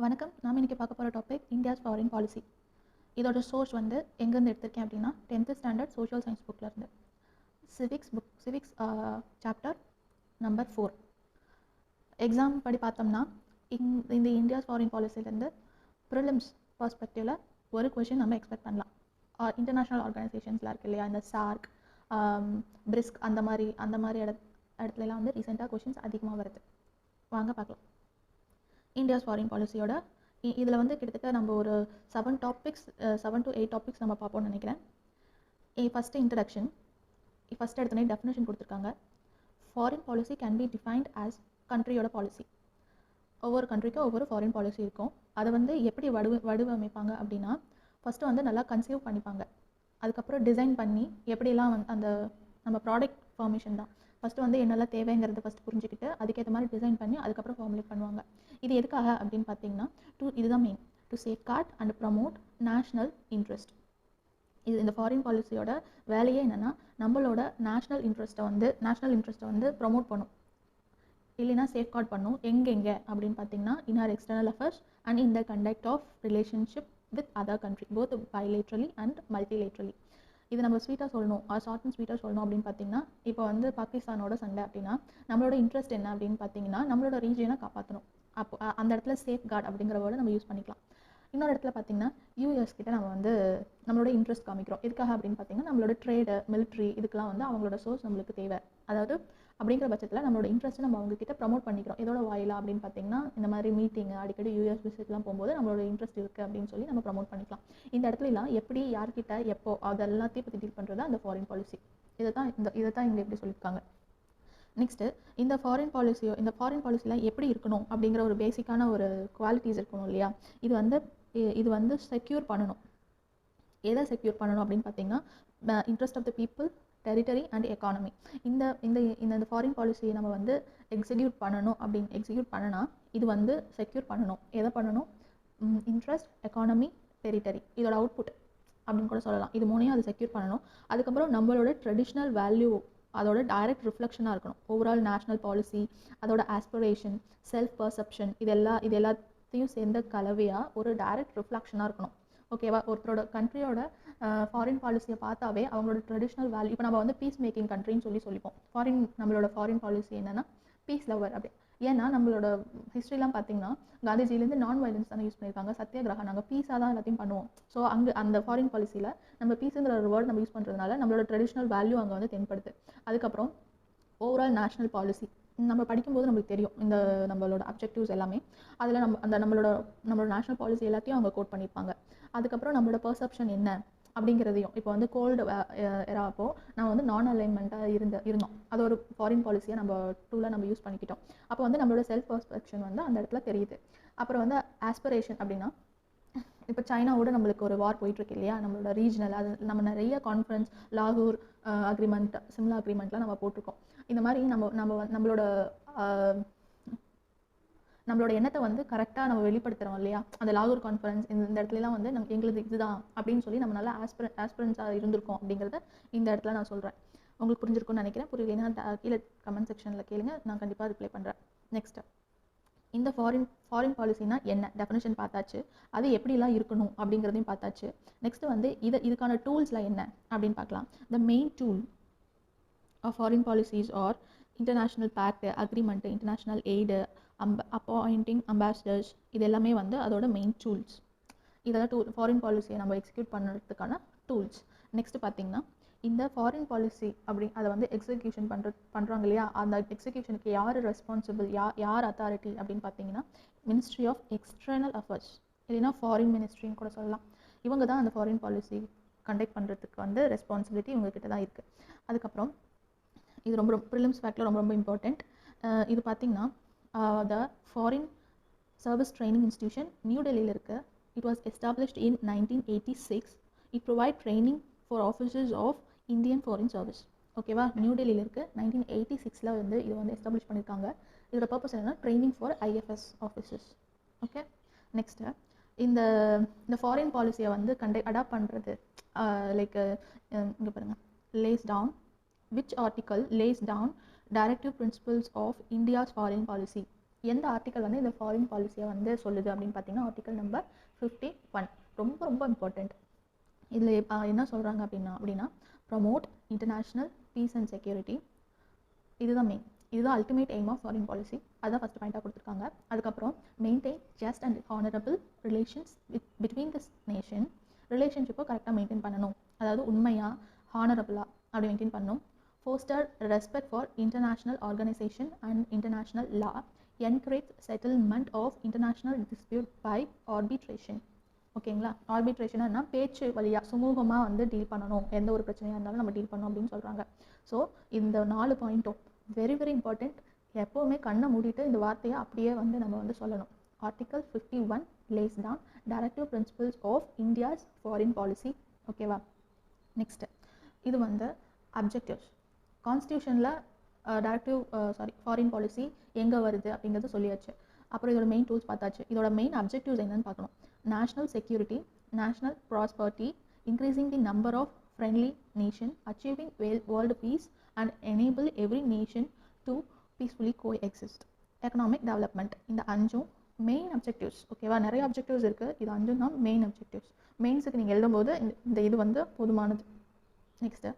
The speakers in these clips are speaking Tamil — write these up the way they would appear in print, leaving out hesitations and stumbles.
வணக்கம். நாம் இன்றைக்கி பார்க்க போகிற டாபிக் இந்தியாஸ் ஃபாரின் பாலிசி. இதோட சோர்ஸ் வந்து எங்கேருந்து எடுத்திருக்கேன் அப்படின்னா 10th ஸ்டாண்டர்ட் சோஷியல் சயின்ஸ் புக்கில் இருந்து சிவிக்ஸ் சாப்டர் நம்பர் 4. எக்ஸாம் படி பார்த்தோம்னா இந்த இந்தியாஸ் ஃபாரின் பாலிசிலேருந்து ப்ரிலிம்ஸ் பர்ஸ்பெக்டிவில் ஒரு கொஷின் நம்ம எக்ஸ்பெக்ட் பண்ணலாம். இன்டர்நேஷ்னல் ஆர்கனைசேஷன்ஸில் இருக்கு இல்லையா, இந்த SAARC, பிரிஸ்க் அந்த மாதிரி இடத்துலலாம் வந்து ரீசெண்டாக கொஷின்ஸ் அதிகமாக வருது. வாங்க பார்க்கலாம். இந்தியாஸ் ஃபாரின் பாலிசியோட இதில் வந்து கிட்டத்தட்ட நம்ம ஒரு 7 to 8 டாபிக்ஸ் நம்ம பார்ப்போம்னு நினைக்கிறேன். First introduction. ஃபஸ்ட் எடுத்தோடனே டெஃபினேஷன் கொடுத்துருக்காங்க. Foreign policy can be defined as கண்ட்ரியோட பாலிசி. ஒவ்வொரு கண்ட்ரிக்கும் ஒவ்வொரு ஃபாரின் பாலிசி இருக்கும். அதை வந்து எப்படி வடிவமைப்பாங்க அப்படின்னா, ஃபஸ்ட்டு வந்து நல்லா கன்சீவ் பண்ணிப்பாங்க. அதுக்கப்புறம் டிசைன் பண்ணி எப்படிலாம் அந்த நம்ம ப்ராடக்ட் ஃபார்மேஷன் தான் ஃபஸ்ட்டு வந்து என்னெல்லாம் தேவைங்கிறத ஃபஸ்ட்டு புரிஞ்சுக்கிட்டு அதுக்கேற்ற மாதிரி டிசைன் பண்ணி அதுக்கப்புறம் ஃபார்முலேட் பண்ணுவாங்க. இது எதுக்காக அப்படின்னு பார்த்தீங்கன்னா, இதுதான் main, to safeguard and promote national interest. இந்த ஃபாரின் பாலிசியோட வேலையே என்னென்னா, நம்மளோட நேஷ்னல் இன்ட்ரெஸ்ட்டை வந்து ப்ரமோட் பண்ணும், இல்லைன்னா சேஃப்கார்ட் பண்ணும். எங்கெங்கே அப்படின்னு பார்த்தீங்கன்னா, in our external affairs and in the conduct of relationship with other country, both bilaterally and multilaterally. இது நம்ம ஸ்வீட்டாக சொல்லணும், ஷார்ட் அண்ட் ஸ்வீட்டாக சொல்லணும் அப்படின்னு பார்த்தீங்கன்னா, இப்போ வந்து பாகிஸ்தானோட சண்டை அப்படின்னா நம்மளோட இன்ட்ரெஸ்ட் என்ன அப்படின்னு பார்த்தீங்கன்னா, நம்மளோட ரீஜியனை காப்பாற்றணும். அப்போ அந்த இடத்துல சேஃப் கார்டு அப்படிங்கிற வேர்டை நம்ம யூஸ் பண்ணிக்கலாம். இன்னொரு இடத்துல பார்த்தீங்கன்னா, யூஎஸ் கிட்ட நம்ம வந்து நம்மளோட இன்ட்ரெஸ்ட் காமிக்கிறோம். எதுக்காக அப்படின்னு பார்த்தீங்கன்னா, நம்மளோட ட்ரேடு, மிலிட்ரி இதுக்கெலாம் வந்து அவங்களோட சோர்ஸ் நம்மளுக்கு தேவை. அதாவது அப்படிங்கிற பட்சத்தில் நம்மளோட இன்ட்ரெஸ்ட்டை நம்ம அவங்ககிட்ட ப்ரமோட் பண்ணிக்கிறோம். இதோட வாயிலா அப்படின்னு பார்த்தீங்கன்னா, இந்த மாதிரி மீட்டிங் அடிக்கடி யூஎஸ் விசிட்லாம் போகும்போது நம்மளோட இன்ட்ரெஸ்ட் இருக்குது அப்படின்னு சொல்லி நம்ம ப்ரமோட் பண்ணிக்கலாம். இந்த இடத்துலலாம் எப்படி, யார்கிட்ட, எப்போ, அதெல்லாத்தையும் பற்றி டீல் பண்ணுறது அந்த ஃபாரின் பாலிசி. இதை தான் இங்கே எப்படி சொல்லியிருக்காங்க. நெக்ஸ்ட்டு இந்த ஃபாரின் பாலிசியில் எப்படி இருக்கணும் அப்படிங்கிற ஒரு பேசிக்கான ஒரு குவாலிட்டிஸ் இருக்கணும் இல்லையா. இது வந்து செக்யூர் பண்ணணும். எதை செக்யூர் பண்ணணும் அப்படின்னு பார்த்தீங்கன்னா, interest of the people, territory and economy. இந்த ஃபாரின் பாலிசியை நம்ம வந்து எக்ஸிக்யூட் பண்ணனா இது வந்து செக்யூர் பண்ணணும். எதை பண்ணணும்? இன்ட்ரெஸ்ட், எக்கானமி, டெரிட்டரி, இதோட அவுட்புட் அப்படின்னு கூட சொல்லலாம். இது மூணையும் அது செக்யூர் பண்ணணும். அதுக்கப்புறம் நம்மளோட ட்ரெடிஷ்னல் வேல்யூ அதோட டைரக்ட் ரிஃப்ளெக்ஷனாக இருக்கணும். ஓவரால் நேஷ்னல் பாலிசி, அதோட ஆஸ்பிரேஷன், செல்ஃப் பர்செப்ஷன், இது எல்லாத்தையும் சேர்ந்த கலவையாக ஒரு டைரக்ட் ரிஃப்ளெக்ஷனாக இருக்கணும். ஓகேவா? ஒருத்தரோட கண்ட்ரியோட ஃபாரின் பாலிசியை பார்த்தாவே அவங்களோட ட்ரெடிஷ்னல் வேல்யூ, இப்போ நம்ம வந்து பீஸ் மேக்கிங் கண்ட்ரின்னு சொல்லிப்போம். நம்மளோட ஃபாரின் பாலிசி என்னென்னா பீஸ் லவர் அப்படி. ஏன்னா நம்மளோட ஹிஸ்ட்ரிலாம் பார்த்தீங்கன்னா, காந்திஜிலேருந்து நான் வயலன்ஸ் தானே யூஸ் பண்ணியிருக்காங்க. சத்தியாகிரகா, நாங்கள் பீஸாக தான் எல்லாத்தையும் பண்ணுவோம். ஸோ அந்த ஃபாரின் பாலிசியில் நம்ம பீஸுங்கிற ஒரு வேர்ட் நம்ம யூஸ் பண்ணுறதுனால நம்மளோட ட்ரெடிஷ்னல் வேல்யூ அங்கே வந்து தென்படுது. அதுக்கப்புறம் ஓவரால் நேஷ்னல் பாலிசி நம்ம படிக்கும்போது நம்மளுக்கு தெரியும், இந்த நம்மளோட அப்ஜெக்டிவ்ஸ் எல்லாமே அதில் நம்மளோட நேஷ்னல் பாலிசி எல்லாத்தையும் அவங்க கோட் பண்ணியிருப்பாங்க. அதுக்கப்புறம் நம்மளோட பர்செப்ஷன் என்ன அப்படிங்கிறதையும், இப்போ வந்து கோல்டு எரா அப்போ நம்ம வந்து நான் அலைன்மெண்ட்டாக இருந்தோம். அது ஒரு ஃபாரின் பாலிசியை நம்ம டூலாக நம்ம யூஸ் பண்ணிக்கிட்டோம். அப்போ வந்து நம்மளோட செல்ஃப் பர்செப்ஷன் வந்து அந்த இடத்துல தெரியுது. அப்புறம் வந்து ஆஸ்பிரேஷன் அப்படின்னா, இப்போ சைனாவோட நம்மளுக்கு ஒரு வார் போயிட்டுருக்கு இல்லையா, நம்மளோட ரீஜனல், அது நம்ம நிறைய கான்ஃபரன்ஸ், லாகூர் அக்ரிமெண்ட், சிம்லா அக்ரிமெண்ட்லாம் நம்ம போட்டிருக்கோம். இந்த மாதிரி நம்மளோட எண்ணத்தை வந்து கரெக்டாக நம்ம வெளிப்படுத்துகிறோம் இல்லையா. அந்த லாகூர் கான்ஃபரன்ஸ் இந்த இடத்துலலாம் வந்து எங்களுக்கு இதுதான் அப்படின்னு சொல்லி நம்ம நல்லா ஆஸ்பிரன்ஸாக இருந்திருக்கோம் அப்படிங்கிறத இந்த இடத்துல நான் சொல்கிறேன். உங்களுக்கு புரிஞ்சிருக்கும்னு நினைக்கிறேன். புரியலைன்னா கீழே கமெண்ட் செக்ஷனில் கேளுங்க, நான் கண்டிப்பாக ரிப்ளை பண்ணுறேன். நெக்ஸ்ட்டு இந்த ஃபாரின் பாலிசினா என்ன, டெஃபினேஷன் பார்த்தாச்சு. அது எப்படிலாம் இருக்கணும் அப்படிங்கிறதையும் பார்த்தாச்சு. நெக்ஸ்ட்டு வந்து இதுக்கான டூல்ஸ்லாம் என்ன அப்படின்னு பார்க்கலாம். The main tool of foreign policies are international pact, agreement, international aid, appointing ambassadors, இது எல்லாமே வந்து அதோட மெயின் டூல்ஸ். இதெல்லாம் ஃபாரின் பாலிசியை நம்ம எக்ஸிக்யூட் பண்ணுறதுக்கான டூல்ஸ். நெக்ஸ்ட்டு பார்த்திங்கன்னா, இந்த ஃபாரின் பாலிசி அதை வந்து எக்ஸிக்யூஷன் பண்ணுறாங்க இல்லையா, அந்த எக்ஸிக்யூஷனுக்கு யார் ரெஸ்பான்சிபிள், யார் அத்தாரிட்டி அப்படின்னு பார்த்தீங்கன்னா, மினிஸ்ட்ரி ஆஃப் எக்ஸ்டர்னல் அஃபேர்ஸ், இல்லைன்னா ஃபாரின் மினிஸ்ட்ரின்னு கூட சொல்லலாம். இவங்க தான் அந்த ஃபாரின் பாலிசி கண்டக்ட் பண்ணுறதுக்கு வந்து ரெஸ்பான்சிபிலிட்டி இவங்ககிட்ட தான் இருக்குது. அதுக்கப்புறம் இது ரொம்ப ப்ரிலிம்ஸ் ஃபேக்டில் ரொம்ப இம்பார்ட்டண்ட். இது பார்த்திங்கன்னா, த foreign service training institution new டெல்லியில் இருக்குது. It was established in 1986. It provide training for officers of Indian Foreign Service. ஓகேவா? நியூ டெல்லியில் இருக்குது. 1986 வந்து இது வந்து எஸ்டாப்ளிஷ் பண்ணியிருக்காங்க. இதோட பர்பஸ் என்னென்னா training for IFS officers. Okay. Next இந்த ஃபாரின் பாலிசியை வந்து அடாப்ட் பண்ணுறது, லைக் இங்கே பாருங்கள், lays down which article lays down directive principles of India's foreign policy. எந்த ஆர்டிக்கல் வந்து இந்த ஃபாரின் பாலிசியை வந்து சொல்லுது அப்படின்னு பார்த்தீங்கன்னா ஆர்டிக்கல் நம்பர் 51. ரொம்ப ரொம்ப இம்பார்ட்டண்ட். இதில் என்ன சொல்கிறாங்க அப்படின்னா promote international peace and security. இதுதான் மெயின், இதுதான் ultimate aim of foreign policy. அதுதான் ஃபஸ்ட் பாயிண்டாக கொடுத்துருக்காங்க. அதுக்கப்புறம் maintain just and honourable relations between this nation. ரிலேஷன்ஷிப்பை கரெக்டாக மெயின்டைன் பண்ணணும், அதாவது உண்மையாக ஹானரபுளாக அப்படி மெயின்டைன் பண்ணணும். Foster respect for international organisation and international law. Encourage settlement of international dispute by arbitration. ஓகேங்களா, ஆர்பிட்ரேஷன்னா பேச்சு வழியாக சுமூகமாக வந்து டீல் பண்ணணும், எந்த ஒரு பிரச்சனையாக இருந்தாலும் நம்ம டீல் பண்ணணும் அப்படின்னு சொல்கிறாங்க. ஸோ இந்த 4 பாயிண்ட்டும் வெரி வெரி இம்பார்ட்டண்ட். எப்போவுமே கண்ணை மூடிட்டு இந்த வார்த்தையை அப்படியே வந்து நம்ம வந்து சொல்லணும். Article 51 lays down directive principles of India's foreign policy. ஓகேவா. நெக்ஸ்ட்டு இது வந்து அப்ஜெக்டிவ்ஸ். கான்ஸ்டியூஷனில் ஃபாரின் பாலிசி எங்கே வருது அப்படிங்கிறது சொல்லியாச்சு. அப்புறம் இதோட மெயின் டூல்ஸ் பார்த்தாச்சு. இதோட மெயின் அப்ஜெக்டிவ்ஸ் என்னன்னு பார்க்கணும். National security, national prosperity, increasing the number of friendly nation, achieving world peace and enable every nation to peacefully coexist, economic development. இந்த 5 மெயின் அப்ஜெக்டிவ்ஸ். ஓகேவா, நிறைய அப்ஜெக்டிவ்ஸ் இருக்குது, இது 5 தான் மெயின் அப்ஜெக்டிவ்ஸ். மெயின்ஸுக்கு நீங்கள் எழுதும்போது இந்த இது வந்து போதுமானது. நெக்ஸ்ட்டு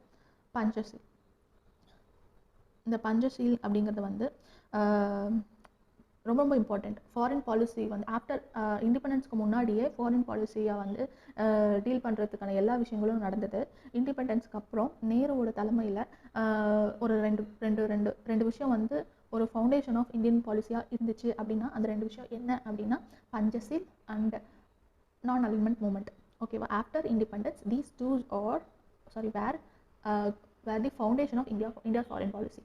பஞ்சசீல். இந்த பஞ்சசீல் அப்படிங்கிறது வந்து ரொம்ப ரொம்ப இம்பார்ட்டண்ட். ஃபாரின் பாலிசி வந்து ஆஃப்டர் இண்டிபெண்டன்ஸ்க்கு முன்னாடியே ஃபாரின் பாலிசியை வந்து டீல் பண்ணுறதுக்கான எல்லா விஷயங்களும் நடந்தது. இண்டிபெண்டன்ஸ்க்கு அப்புறம் நேருவோட தலைமையில் ஒரு ரெண்டு விஷயம் வந்து ஒரு ஃபவுண்டேஷன் ஆஃப் இந்தியன் பாலிசியாக இருந்துச்சு. அப்படின்னா அந்த 2 விஷயம் என்ன அப்படின்னா Panchsheel and non alignment movement. ஓகேவா. After independence these two were the foundation of India foreign policy.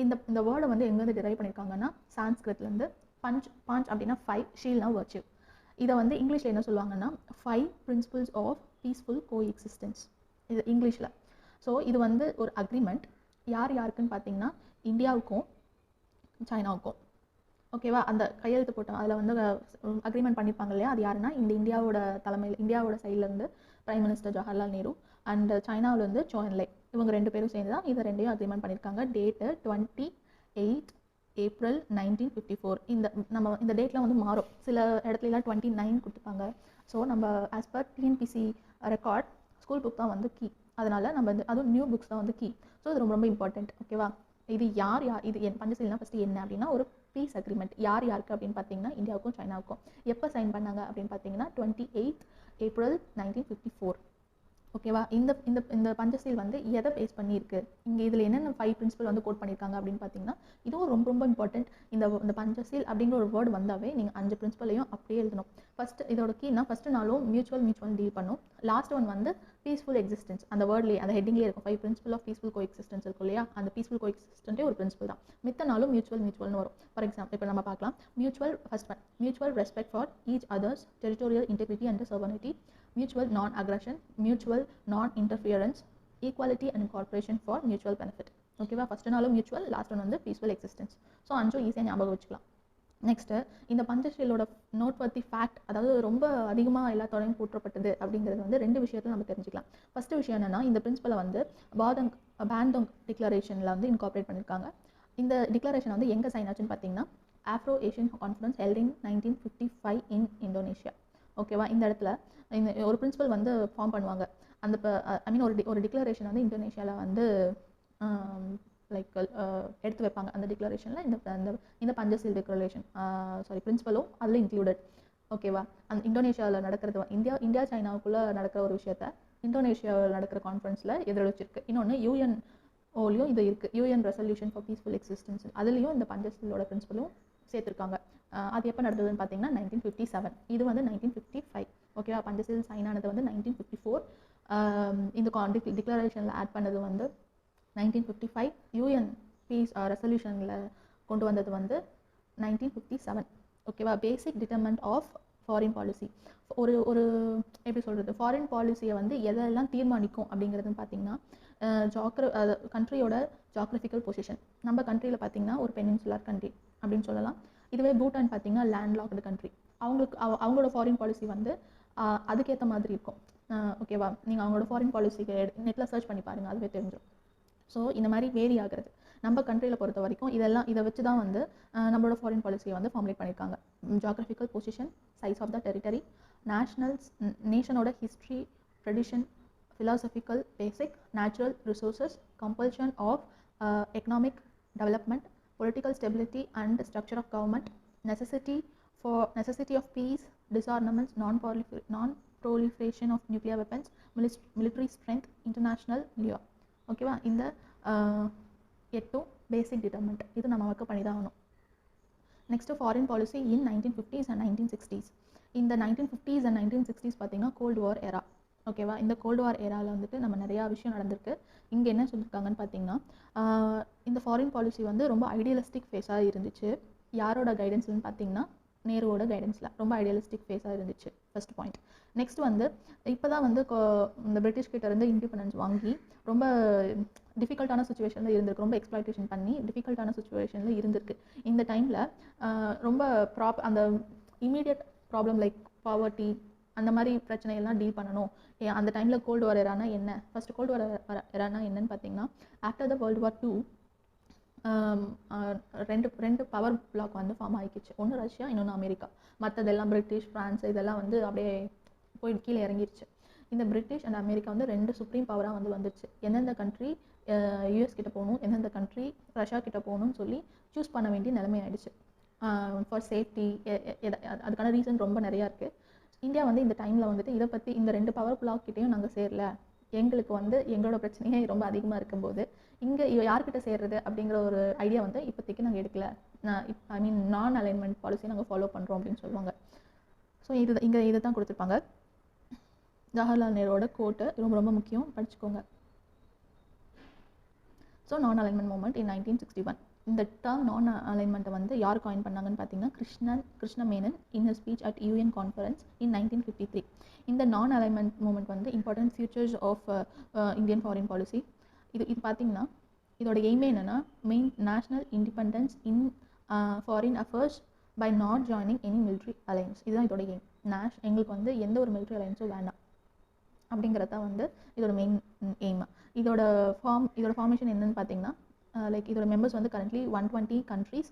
இந்த வேர்டை வந்து எங்கேருந்து டிரைவ் பண்ணியிருக்காங்கன்னா சான்ஸ்கிரிட்லேருந்து. பாஞ்ச் அப்படின்னா 5, ஷீல்னா வர்ச்சியூ. இதை வந்து இங்கிலீஷில் என்ன சொல்லுவாங்கன்னா 5 பிரின்சிபிள்ஸ் ஆஃப் பீஸ்ஃபுல் கோஎக்ஸிஸ்டன்ஸ், இது இங்கிலீஷில். ஸோ இது வந்து ஒரு அக்ரிமெண்ட். யாருக்குன்னு பார்த்தீங்கன்னா இந்தியாவுக்கும் சைனாவுக்கும். ஓகேவா. அந்த கையெழுத்து போட்டோம், அதில் வந்து அக்ரிமெண்ட் பண்ணியிருப்பாங்க இல்லையா, அது யாருன்னா இந்த இந்தியாவோட தலைமையில், இந்தியாவோட சைட்லேருந்து prime minister Jawaharlal Nehru and சைனாவிலேருந்து சோன்லை, இவங்க 2 பேரும் சேர்ந்து தான் இதை 2ஐயும் அக்ரிமெண்ட் பண்ணியிருக்காங்க. Date 28 April 1954. இந்த டேட்லாம் வந்து மாறும், சில இடத்துலலாம் 29 கொடுத்துருப்பாங்க. ஸோ நம்ம as per TNPSC record school book தான் வந்து கீ, அதனால் நம்ம வந்து அதுவும் நியூ புக்ஸ் தான் வந்து கீ. ஸோ இது ரொம்ப ரொம்ப இம்பார்ட்டண்ட். ஓகேவா. இது யார் இது பஞ்சசீல்னா ஃபஸ்ட்டு என்ன அப்படின்னா ஒரு பீஸ் அக்ரிமெண்ட். யாருக்கு அப்படின்னு பார்த்தீங்கன்னா இந்தியாவுக்கும் சைனாவுக்கும். எப்போ சைன் பண்ணாங்க அப்படின்னு பார்த்தீங்கன்னா 28 ஏப்ரல் 1954. ஓகேவா. இந்த பஞ்சசீல் வந்து எதை பேஸ் பண்ணியிருக்கு, இங்கே இதில் என்னென்ன 5 பிரின்சிபல் வந்து கோட் பண்ணியிருக்காங்க அப்படின்னு பார்த்தீங்கன்னா இதுவும் ரொம்ப ரொம்ப இம்பார்ட்டண்ட். இந்த பஞ்சசீல் அப்படிங்கிற ஒரு வேர்டு வந்தாவே நீங்கள் 5 பிரின்சிபலையும் அப்படியே எழுதணும். ஃபஸ்ட்டு இதோட கீனா ஃபஸ்ட்டு நாளும் மியூச்சுவல் டீல் பண்ணும். லாஸ்ட் ஒன் வந்து பீஸ்ஃபுல் எக்ஸிஸ்டன்ஸ். அந்த வேர்ட்லேயே அந்த ஹெட்டிங்லேயே இருக்கும் 5 பிரின்சிபல் ஆஃப் பீஸ்ஃபுல் கோஎக்ஸிஸ்டன்ஸ் இருக்கும் இல்லையா, அந்த பீஸ்ஃபுல் கோஎக்ஸிஸ்டன்ட்டே ஒரு பிரின்சிபல் தான். மித்த நாளும் மியூச்சுவல்னு வரும். ஃபார் எக்ஸாம்பிள் இப்போ நம்ம பார்க்கலாம். First one mutual respect for each others territorial integrity and sovereignty, mutual non-aggression, mutual non-interference, equality and cooperation for mutual benefit. ஓகேவா. ஃபஸ்ட்டு நாளும் மியூச்சுவல், லாஸ்ட் ஒன் வந்து பீஸ்ஃபுல் எக்ஸிஸ்டன்ஸ். ஸோ 5 ஈஸியாக ஞாபகம் வச்சுக்கலாம். நெக்ஸ்ட்டு இந்த பஞ்சசீலோட நோட்வர்த்தி ஃபேக்ட், அதாவது ரொம்ப அதிகமாக எல்லாத்தோடையும் போற்றப்பட்டது அப்படிங்கிறது வந்து 2 விஷயத்தில் நம்ம தெரிஞ்சுக்கலாம். ஃபஸ்ட்டு விஷயம் என்னென்னா இந்த பிரின்சிபலை வந்து பேண்டோங் டிக்ளரேஷனில் வந்து இன்கார்பரேட் பண்ணியிருக்காங்க. இந்த டிக்ளரேஷன் வந்து எங்கே சைன் ஆச்சுன்னு பார்த்தீங்கன்னா Afro Asian conference held in 1955 in Indonesia. ஓகேவா. இந்த இடத்துல இந்த ஒரு பிரின்சிபல் வந்து ஃபார்ம் பண்ணுவாங்க. அந்த ஒரு டிக்ளரேஷன் வந்து இந்தோனேஷியாவில் வந்து லைக் எடுத்து வைப்பாங்க. அந்த டிக்ளரேஷனில் இந்த பஞ்சசீல் டிக்ளரேஷன் பிரின்சிபலும் அதில் இன்க்ளூடட். ஓகேவா. அந்த இந்தோனேஷியாவில் நடக்கிறது இந்தியா சைனாவுக்குள்ளே நடக்கிற ஒரு விஷயத்த இந்தோனேஷியாவில் நடக்கிற கான்ஃபரன்ஸில் எதிரொலிச்சிருக்கு. இன்னொன்று யூஎன்ஓலையும் இது இருக்குது, UN resolution for peaceful existence. அதுலேயும் இந்த பஞ்சசீலோட பிரின்சிபலும் சேர்த்துருக்காங்க. அது எப்போ நடந்ததுன்னு பார்த்தீங்கன்னா 1957. இது வந்து 1955. ஓகேவா. பஞ்சசீல் சைன் ஆனது வந்து 1954. இந்த டிக்ளரேஷனில் ஆட் பண்ணது வந்து 1955. யூஎன் பீஸ் ரெசல்யூஷனில் கொண்டு வந்தது வந்து 1957. ஓகேவா. பேசிக் டிட்டர்மெண்ட் ஆஃப் ஃபாரின் பாலிசி. ஒரு எப்படி சொல்கிறது, ஃபாரின் பாலிசியை வந்து எதெல்லாம் தீர்மானிக்கும் அப்படிங்கிறதுன்னு பார்த்தீங்கன்னா கண்ட்ரியோட ஜாக்ரஃபிக்கல் பொசிஷன். நம்ம கண்ட்ரியில் பார்த்தீங்கன்னா ஒரு பெனின்சுலர் கண்ட்ரி அப்படின்னு சொல்லலாம். இதுவே பூட்டான் பார்த்தீங்கன்னா லேண்ட்லாக்டு கண்ட்ரி. அவங்களோட ஃபாரின் பாலிசி வந்து அதுக்கேற்ற மாதிரி இருக்கும். ஓகேவா. நீங்கள் அவங்களோட ஃபாரின் பாலிசிக்கு நெட்டில் சர்ச் பண்ணி பாருங்கள், அதுவே தெரிஞ்சிடும். ஸோ இந்த மாதிரி வேரி ஆகிறது. நம்ம கண்ட்ரியில் பொறுத்த வரைக்கும் இதை வச்சு தான் வந்து நம்மளோட ஃபாரின் பாலிசியை வந்து ஃபார்முலேட் பண்ணியிருக்காங்க. Geographical position, size of the territory, நேஷனோட history, tradition, philosophical basic, natural resources, compulsion of economic development, political stability and structure of government, necessity of peace, disarmaments, non-proliferation of nuclear weapons, military strength, international law. ஓகேவா? இந்த 8 பேசிக் டிட்டர்மெண்ட் இது நம்ம ஒர்க் பண்ணி தான் ஆகணும். Next foreign policy in 1950s and 1960s. இந்த 1950s and 1960s பார்த்தீங்கன்னா கோல்டு வார் எரா. ஓகேவா? இந்த கோல்டு வார் ஏராவில் வந்துட்டு நம்ம நிறையா விஷயம் நடந்திருக்கு. இங்கே என்ன சொல்லியிருக்காங்கன்னு பார்த்தீங்கன்னா, இந்த ஃபாரின் பாலிசி வந்து ரொம்ப ஐடியலிஸ்டிக் ஃபேஸாக இருந்துச்சு. யாரோட கைடன்ஸ்லன்னு பார்த்தீங்கன்னா நேருவோட கைடன்ஸில் ரொம்ப ஐடியலிஸ்டிக் ஃபேஸாக இருந்துச்சு. First point. நெக்ஸ்ட் வந்து இப்போ தான் வந்து இந்த பிரிட்டிஷ் கிட்ட இருந்து இண்டிபெண்டன்ஸ் வாங்கி ரொம்ப டிஃபிகல்ட்டான சுச்சுவேஷனில் இருந்திருக்கு. ரொம்ப எக்ஸ்ப்ளாய்டேஷன் பண்ணி டிஃபிகல்ட்டான சுச்சுவேஷனில் இருந்திருக்கு. இந்த டைமில் ரொம்ப அந்த இமீடியட் ப்ராப்ளம் லைக் பாவர்ட்டி அந்த மாதிரி பிரச்சனையெல்லாம் டீல் பண்ணணும். அந்த டைமில் கோல்டு வார் எரானா என்ன? ஃபர்ஸ்ட் கோல்டு வார் எரானா என்னன்னு பார்த்தீங்கன்னா, ஆஃப்டர் த வேர்ல்டு வார் 2 ரெண்டு பவர் பிளாக் வந்து ஃபார்ம் ஆகிக்கிச்சு. ஒன்று ரஷ்யா, இன்னொன்று அமெரிக்கா. மற்றதெல்லாம் பிரிட்டிஷ், ஃப்ரான்ஸ் இதெல்லாம் வந்து அப்படியே போய் கீழே இறங்கிடுச்சு. இந்த பிரிட்டிஷ் அண்ட் அமெரிக்கா வந்து 2 சுப்ரீம் பவராக வந்து வந்துடுச்சு. எந்தெந்த கண்ட்ரி யூஎஸ் கிட்ட போகணும், எந்தெந்த கண்ட்ரி ரஷ்யா கிட்ட போகணும்னு சொல்லி சூஸ் பண்ண வேண்டிய நிலைமை ஆயிடுச்சு. ஃபார் சேஃப்டி அதுக்கான ரீசன் ரொம்ப நிறையா இருக்குது. இந்தியா வந்து இந்த டைமில் வந்துட்டு இதை பற்றி இந்த 2 பவர் பிளாக் கிட்டேயும் நாங்கள் சேரல, எங்களுக்கு வந்து எங்களோட பிரச்சனையே ரொம்ப அதிகமாக இருக்கும்போது இங்கே யார்கிட்ட சேர்றது அப்படிங்கிற ஒரு ஐடியா வந்து இப்போதைக்கு நாங்கள் எடுக்கல. ஐ மீன் நான் அலைன்மெண்ட் பாலிசி நாங்கள் ஃபாலோ பண்ணுறோம் அப்படின்னு சொல்லுவாங்க. ஸோ இதை தான் கொடுத்துருப்பாங்க. ஜவஹர்லால் நேருவோட கோட்டு ரொம்ப ரொம்ப முக்கியம், படிச்சுக்கோங்க. ஸோ நான் அலைன்மெண்ட் மூவ்மெண்ட் இன் 1961. இந்த டேர்ம் நான் அலைன்மெண்ட்டை வந்து யார் காயின் பண்ணாங்கன்னு பார்த்தீங்கன்னா Krishna Menon in his speech at UN conference in 1953. இந்த நான் அலைன்மெண்ட் மூவ்மெண்ட் வந்து important features of Indian foreign policy. இது பார்த்தீங்கன்னா இதோட எய்மே என்னென்னா, main national independence in foreign affairs by not joining any military alliance. இதுதான் இதோட எய்ம். எங்களுக்கு வந்து எந்த ஒரு மிலிட்ரி அலையன்ஸும் வேண்டாம் அப்படிங்கிறத வந்து இதோட மெயின் எய்ம். இதோட ஃபார்மேஷன் என்னன்னு பார்த்தீங்கன்னா, லைக் இதோட மெம்பர்ஸ் வந்து கரண்ட்லி 120 கண்ட்ரீஸ்,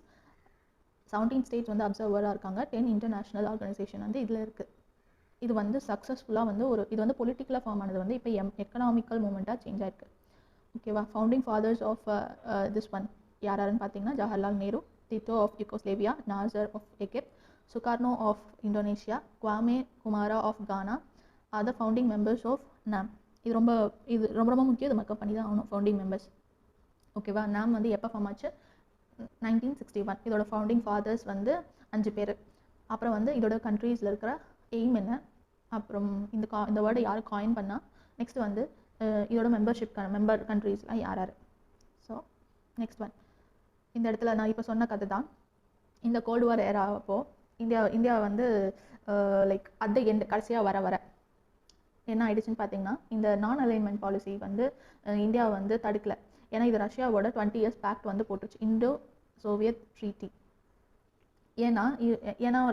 17 ஸ்டேட்ஸ் வந்து அப்சர்வராக இருக்காங்க, 10 இன்டர்நேஷ்னல் ஆர்கனைசேஷன் வந்து இதில் இருக்குது. இது வந்து சக்ஸஸ்ஃபுல்லாக வந்து இது வந்து பொலிட்டிக்கலாக ஃபார்ம் ஆனது வந்து இப்போ எக்கனாமிக்கல் மூமெண்ட்டாக சேஞ்ச் ஆயிருக்கு. ஓகேவா? Founding fathers of this one யாருன்னு பார்த்தீங்கன்னா, Jawaharlal Nehru, Tito of Yugoslavia, Nasser of Egypt, Sukarno of Indonesia, Kwame குமாரா of Ghana are the founding members of NAM. இது ரொம்ப ரொம்ப முக்கியம். இது மக்கப் பண்ணி தான் ஆகணும். Founding members. ஓகேவா? நாம் வந்து எப்போ ஃபார்ம் ஆச்சு? 1961. இதோட ஃபவுண்டிங் ஃபாதர்ஸ் வந்து 5 பேர். அப்புறம் வந்து இதோட கண்ட்ரீஸில் இருக்கிற எய்ம் என்ன, அப்புறம் இந்த வேர்டை யார் காயின் பண்ணால், நெக்ஸ்ட் வந்து இதோட மெம்பர் கண்ட்ரீஸ்லாம் யார். ஸோ நெக்ஸ்ட் ஒன் இந்த இடத்துல நான் இப்போ சொன்ன கதை தான். இந்த கோல்டு வார் ஏரா அப்போது இந்தியா வந்து லைக் அட் த எண்ட் கடைசியாக வர என்ன ஆயிடுச்சுன்னு பார்த்தீங்கன்னா, இந்த நான் அலைன்மெண்ட் பாலிசி வந்து இந்தியா வந்து தடுக்கலை. ஏன்னா இது ரஷ்யாவோட 20 இயர்ஸ் பேக்ட் வந்து போட்டுருச்சு, இண்டோ சோவியத் ட்ரீட்டி. ஏன்னா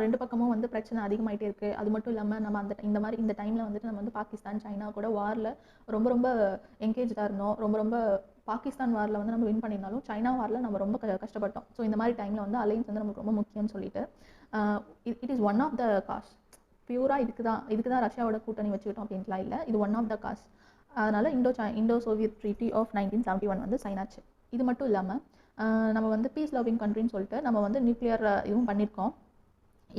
2 பக்கமும் வந்து பிரச்சனை அதிகமாகிட்டே இருக்குது. அது மட்டும் இல்லாமல் நம்ம இந்த டைமில் வந்துட்டு நம்ம வந்து பாகிஸ்தான், சைனா கூட வாரில் ரொம்ப என்கேஜாக இருந்தோம். ரொம்ப பாகிஸ்தான் வாரில் வந்து நம்ம வின் பண்ணியிருந்தாலும் சைனா வாரில் நம்ம ரொம்ப கஷ்டப்பட்டோம். ஸோ இந்த மாதிரி டைமில் வந்து அலைன்ஸ் வந்து நமக்கு ரொம்ப முக்கியம்னு சொல்லிட்டு it is one of the cause. பியூராக இதுக்கு தான் ரஷ்யாவோட கூட்டணி வச்சுக்கிட்டோம் அப்படின்ட்டுலாம் இல்லை. இது ஒன் ஆஃப் த காஸ். அதனால் இண்டோ சோவியத் ட்ரீட்டி ஆஃப் 1971 வந்து சைன் ஆச்சு. இது மட்டும் இல்லாமல் நம்ம வந்து பீஸ் லவ்விங் கண்ட்ரின்னு சொல்லிட்டு நம்ம வந்து நியூக்ளியர் இதுவும் பண்ணியிருக்கோம்.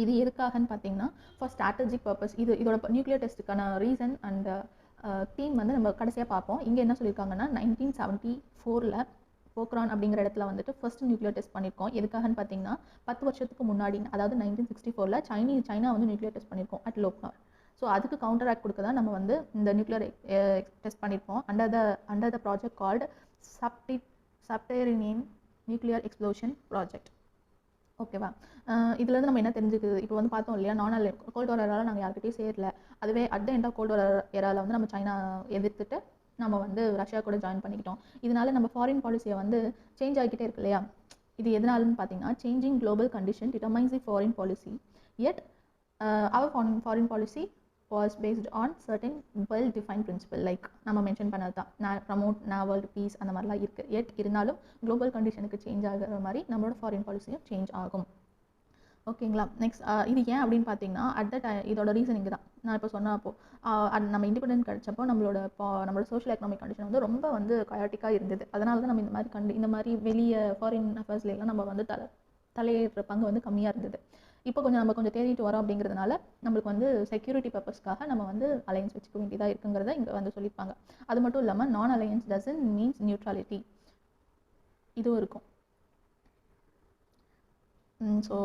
இது எதுக்காகன்னு பார்த்தீங்கன்னா, ஃபார் ஸ்ட்ராட்டஜிக் பர்பஸ். இதோட நியூக்ளியர் டெஸ்ட்டுக்கான ரீசன் அண்ட் தீம் வந்து நம்ம கடைசியாக பார்ப்போம். இங்கே என்ன சொல்லியிருக்காங்கன்னா, 1974 போக்ரான் அப்படிங்கிற இடத்துல வந்துட்டு ஃபர்ஸ்ட் நியூக்ளியர் டெஸ்ட் பண்ணியிருக்கோம். எதுக்காகன்னு பார்த்தீங்கன்னா, 10 வருஷத்துக்கு முன்னாடி, அதாவது 1964 சைனா வந்து நியூக்ளியர் டெஸ்ட் பண்ணியிருக்கோம் அட் லோக்னார். ஸோ அதுக்கு கவுண்டர் ஆக்ட் கொடுக்க தான் நம்ம வந்து இந்த நியூக்ளியர் டெஸ்ட் பண்ணியிருக்கோம் under the project called subterranean nuclear explosion project. ஓகேவா? இதுலேருந்து நம்ம என்ன தெரிஞ்சுக்குது? இப்போ வந்து பார்த்தோம் இல்லையா, கோல்டு வார் ஏராவில் நாங்கள் யார்கிட்டையும் சேரல. அதுவே at the end of cold war ஏராவில் வந்து நம்ம சைனா எதிர்த்துட்டு நம்ம வந்து ரஷ்யா கூட ஜாயின் பண்ணிக்கிட்டோம். இதனால நம்ம ஃபாரின் பாலிசியை வந்து சேஞ்ச் ஆகிக்கிட்டே இருக்கு இல்லையா? இது எதனாலன்னு பார்த்தீங்கன்னா, changing global condition determines the foreign policy. Yet our foreign policy was based on certain well-defined principle like நம்ம மென்ஷன் பண்ணது தான் ப்ரமோட் வேர்ல்டு பீஸ் அந்த மாதிரிலாம் இருக்குது. எட் இருந்தாலும் குளோபல் கண்டிஷனுக்கு சேஞ்ச் ஆகிற மாதிரி நம்மளோட ஃபாரின் பாலிசியும் சேஞ்ச் ஆகும். ஓகேங்களா. நெக்ஸ்ட் இது ஏன் அப்படின்னு பார்த்தீங்கன்னா அட் த டைம் இதோட ரீசனிங் தான் நான் இப்போ சொன்ன நம்ம இண்டிபெண்டன்ட் கிடைச்சப்போ நம்மளோட சோஷியல் எக்கனாமிக் கண்டிஷன் வந்து ரொம்ப வந்து கயாட்டிக்காக இருந்தது. அதனால தான் நம்ம இந்த மாதிரி வெளியே ஃபாரின் அஃபேர்ஸ்லாம் நம்ம வந்து தலையேற்ற பங்கு வந்து கம்மியாக இருந்தது. இப்போ நம்ம கொஞ்சம் தேடிட்டு வரோம் அப்படிங்கிறதுனால நம்மளுக்கு வந்து செக்யூரிட்டி பர்பஸ்க்காக நம்ம வந்து அலையன்ஸ் வச்சுக்க வேண்டியதாக இருக்குங்கிறத இங்கே வந்து சொல்லியிருப்பாங்க. அது மட்டும் இல்லாமல் நான் அலையன்ஸ் டசன்ட் மீன்ஸ் நியூட்ரலிட்டி இதுவும் இருக்கும். ஸோ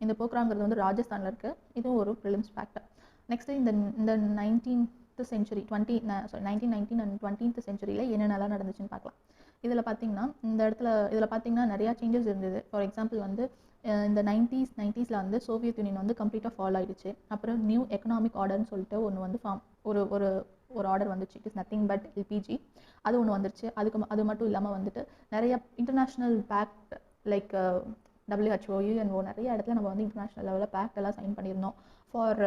இந்த போக்ராங்கிறது வந்து ராஜஸ்தானில் இருக்குது. இதுவும் ஒரு ப்ரிலிம்ஸ் ஃபேக்டர். நெக்ஸ்ட்டு இந்த 19th century 1919 and 20th centuryல என்னென்னலாம் நடந்துச்சுன்னு பார்க்கலாம். இதில் பார்த்தீங்கன்னா நிறையா சேஞ்சஸ் இருந்தது. ஃபார் எக்ஸாம்பிள் வந்து இந்த 90s வந்து சோவியத் யூனியன் வந்து கம்ப்ளீட்டாக ஃபாலோ ஆகிடுச்சு. அப்புறம் நியூ எக்கனாமிக் ஆர்டர்னு சொல்லிட்டு ஒன்று வந்து ஒரு ஆர்டர் வந்துச்சு. It is nothing but LPG. அது ஒன்று வந்துருச்சு. அது மட்டும் இல்லாமல் வந்துட்டு நிறைய international pact like WHO, UNO நிறைய இடத்துல நம்ம வந்து இன்டர்நேஷ்னல் லெவலில் பேக்ட் எல்லாம் சைன் பண்ணியிருந்தோம். ஃபார்